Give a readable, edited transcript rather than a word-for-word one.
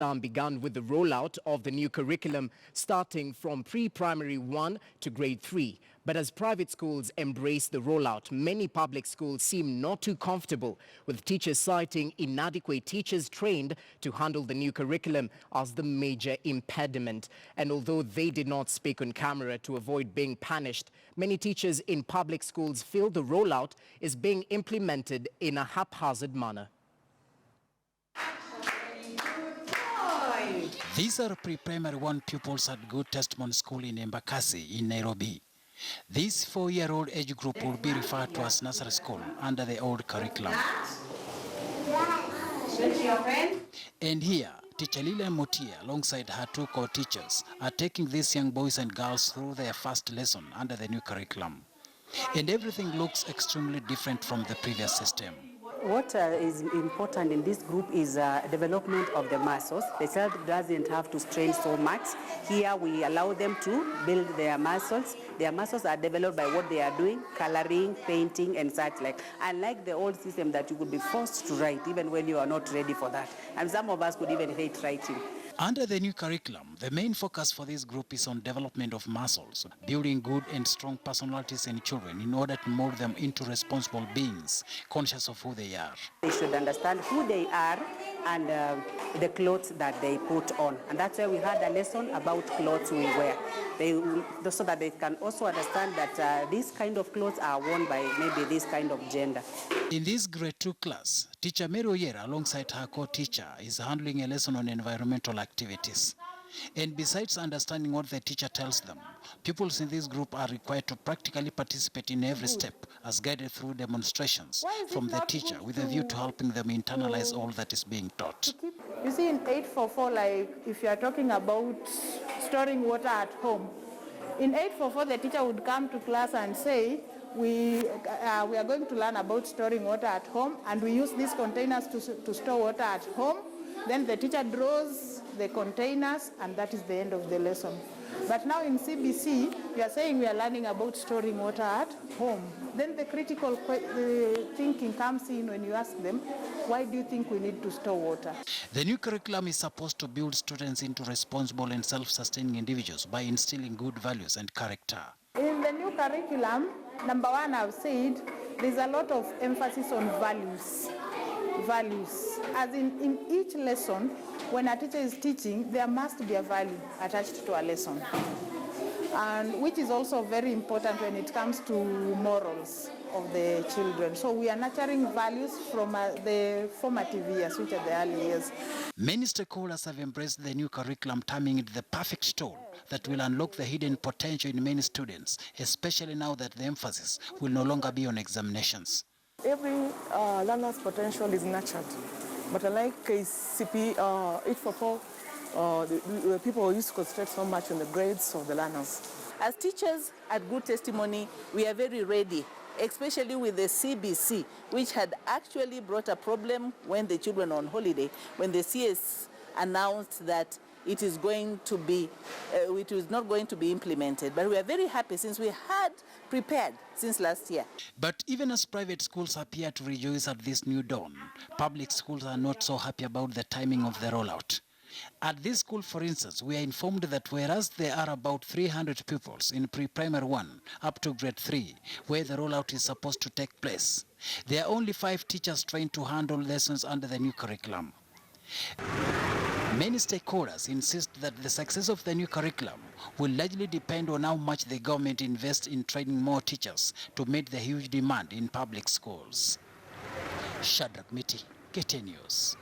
Began with the rollout of the new curriculum starting from pre-primary 1 to grade 3. But as private schools embrace the rollout, many public schools seem not too comfortable, with teachers citing inadequate teachers trained to handle the new curriculum as the major impediment. And although they did not speak on camera to avoid being punished, many teachers in public schools feel the rollout is being implemented in a haphazard manner. These are pre-primary 1 pupils at Good Testimony School in Embakasi in Nairobi. This 4-year-old age group will be referred to as nursery school under the old curriculum. And here, teacher Lilian Mutia alongside her 2 co-teachers are taking these young boys and girls through their first lesson under the new curriculum. And everything looks extremely different from the previous system. What is important in this group is development of the muscles. The child doesn't have to strain so much. Here we allow them to build their muscles. Their muscles are developed by what they are doing, coloring, painting, and such like. Unlike the old system that you could be forced to write even when you are not ready for that. And some of us could even hate writing. Under the new curriculum, the main focus for this group is on development of muscles, building good and strong personalities in children in order to mold them into responsible beings, conscious of who they are. They should understand who they are and the clothes that they put on. And that's why we had a lesson about clothes we wear. So that they can also understand that these kind of clothes are worn by maybe this kind of gender. In this grade 2 class, teacher Mary Oyera alongside her co-teacher is handling a lesson on environmental activities. And besides understanding what the teacher tells them, pupils in this group are required to practically participate in every step as guided through demonstrations from the teacher with a view to helping them internalize all that is being taught. You see, in 844, like if you are talking about storing water at home, in 844 the teacher would come to class and say, we are going to learn about storing water at home, and we use these containers to store water at home. Then the teacher draws the containers, and that is the end of the lesson. But now in CBC, we are saying we are learning about storing water at home. Then the critical thinking comes in when you ask them, why do you think we need to store water? The new curriculum is supposed to build students into responsible and self-sustaining individuals by instilling good values and character. In the new curriculum, number 1, I've said, there's a lot of emphasis on values. Values. As in each lesson, when a teacher is teaching, there must be a value attached to a lesson. And which is also very important when it comes to morals of the children. So we are nurturing values from the formative years, which are the early years. Many stakeholders have embraced the new curriculum, terming it the perfect tool that will unlock the hidden potential in many students, especially now that the emphasis will no longer be on examinations. Every learner's potential is nurtured, but unlike KCP 844, the people used to concentrate so much on the grades of the learners. As teachers at Good Testimony, we are very ready, especially with the CBC, which had actually brought a problem when the children were on holiday, when the CS announced that it is not going to be implemented. But we are very happy since we had prepared since last year. But even as private schools appear to rejoice at this new dawn, public schools are not so happy about the timing of the rollout. At this school, for instance, we are informed that whereas there are about 300 pupils in pre-primary 1 up to grade 3, where the rollout is supposed to take place, there are only 5 teachers trained to handle lessons under the new curriculum. Many stakeholders insist that the success of the new curriculum will largely depend on how much the government invests in training more teachers to meet the huge demand in public schools. Shadrack Miti, KTN News.